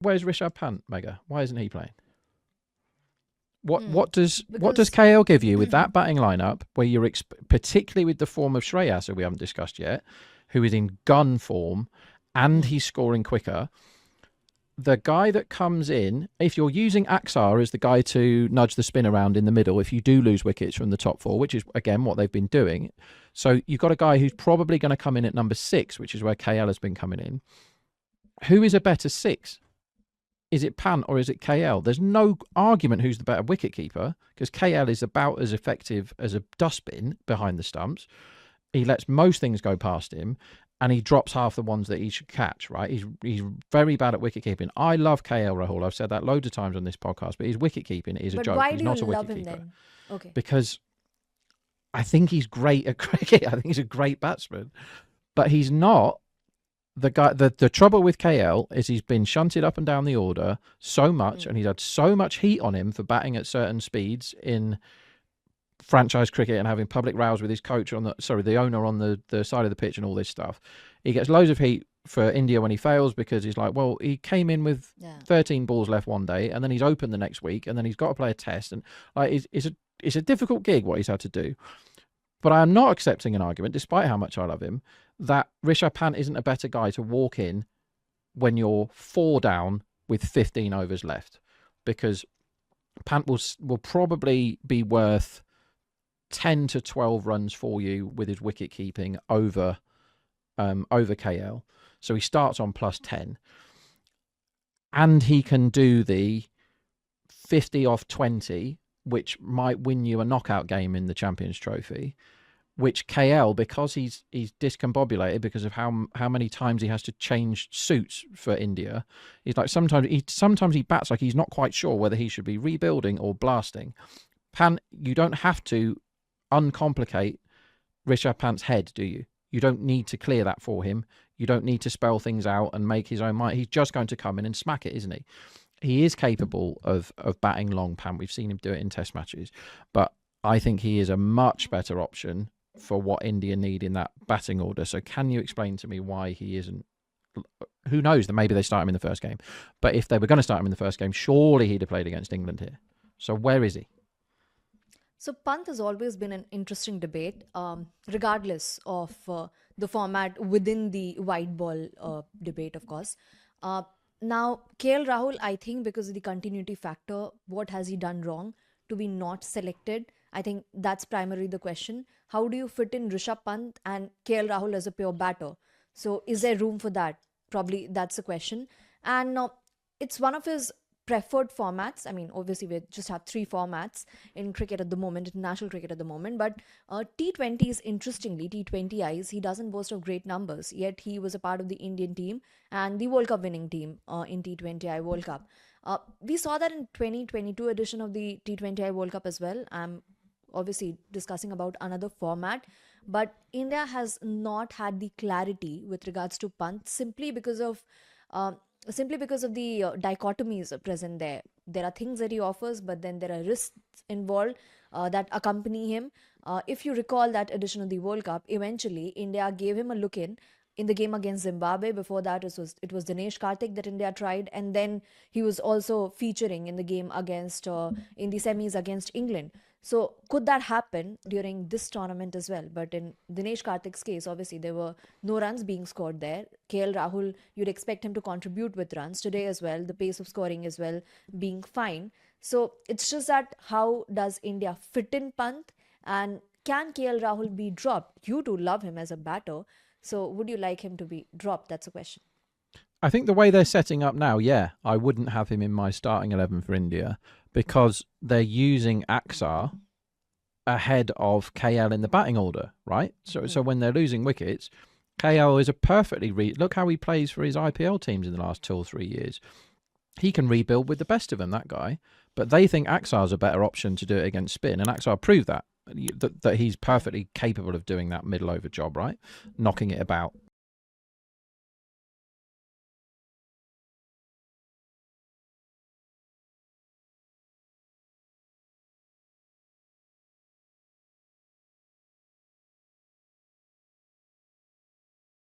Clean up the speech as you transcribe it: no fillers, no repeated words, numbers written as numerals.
Where's Rishabh Pant, Megha? Why isn't he playing? Hmm. What does Because KL give you with that batting lineup, where you're particularly with the form of Shreyas, who we haven't discussed yet, who is in gun form, and hmm, he's scoring quicker. The guy that comes in, if you're using Axar as the guy to nudge the spin around in the middle, if you do lose wickets from the top four, which is again what they've been doing, so you've got a guy who's probably going to come in at number 6, which is where KL has been coming in. Who is a better 6? Is it Pant or is it KL? There's no argument who's the better wicketkeeper, because KL is about as effective as a dustbin behind the stumps. He lets most things go past him, and he drops half the ones that he should catch, right? He's very bad at wicket-keeping. I love KL Rahul. I've said that loads of times on this podcast, but his wicket-keeping is a but joke. why He's do you not a love him wicket-keeper. then? Okay. Because I think he's great at cricket. I think he's a great batsman. But he's not the guy. The trouble with KL is he's been shunted up and down the order so much, Hmm. and he's had so much heat on him for batting at certain speeds in franchise cricket and having public rows with his coach on the owner on the side of the pitch and all this stuff. He gets loads of heat for India when he fails, because he's like, well, he came in with Yeah. 13 balls left one day, and then he's open the next week, and then he's got to play a test, and like it's a difficult gig what he's had to do. But I am not accepting an argument, despite how much I love him, that Rishabh Pant isn't a better guy to walk in when you're 4 down with 15 overs left, because Pant will probably be worth 10 to 12 runs for you with his wicket keeping over KL. So he starts on plus 10, and he can do the 50 off 20, which might win you a knockout game in the Champions Trophy, which KL, because he's discombobulated because of how many times he has to change suits for India, he's like sometimes he bats like he's not quite sure whether he should be rebuilding or blasting. Pant, you don't have to uncomplicate Rishabh Pant's head, do you? You don't need to clear that for him. You don't need to spell things out and make his own mind. He's just going to come in and smack it, isn't he? He is capable of batting long, Pant. We've seen him do it in test matches. But I think he is a much better option for what India need in that batting order. So can you explain to me why he isn't? Who knows? That maybe they start him in the first game. But if they were going to start him in the first game, surely he'd have played against England here. So where is he? So Pant has always been an interesting debate, regardless of the format within the white ball debate, of course. Uh, Now, KL Rahul, I think because of the continuity factor, what has he done wrong to be not selected? I think that's primarily the question. How do you fit in Rishabh Pant and KL Rahul as a pure batter? So, is there room for that? Probably that's the question. And it's one of his preferred formats. I mean, obviously, we just have three formats in cricket at the moment, international cricket at the moment. But T20s, interestingly, T20Is, he doesn't boast of great numbers. Yet he was a part of the Indian team and the World Cup winning team in T20I World Cup. We saw that in 2022 edition of the T20I World Cup as well. I'm obviously discussing about another format, but India has not had the clarity with regards to Pant uh, simply because of the dichotomies present there. There are things that he offers, but then there are risks involved that accompany him. If you recall that edition of the World Cup, eventually India gave him a look in the game against Zimbabwe. Before that, it was Dinesh Karthik that India tried, and then he was also featuring in the game against in the semis against England. So could that happen during this tournament as well? But in Dinesh Karthik's case, obviously there were no runs being scored there. KL Rahul, you'd expect him to contribute with runs today as well. The pace of scoring as well being fine. So it's just that how does India fit in Pant, and can KL Rahul be dropped? You do love him as a batter, so would you like him to be dropped? That's a question. I think the way they're setting up now, yeah, I wouldn't have him in my starting 11 for India, because they're using Axar ahead of KL in the batting order, right? So Hmm. when they're losing wickets, KL is a perfectly look how he plays for his IPL teams in the last 2 or 3 years. He can rebuild with the best of them, that guy. But they think Axar's a better option to do it against spin, and Axar proved that he's perfectly capable of doing that middle over job, right? Knocking it about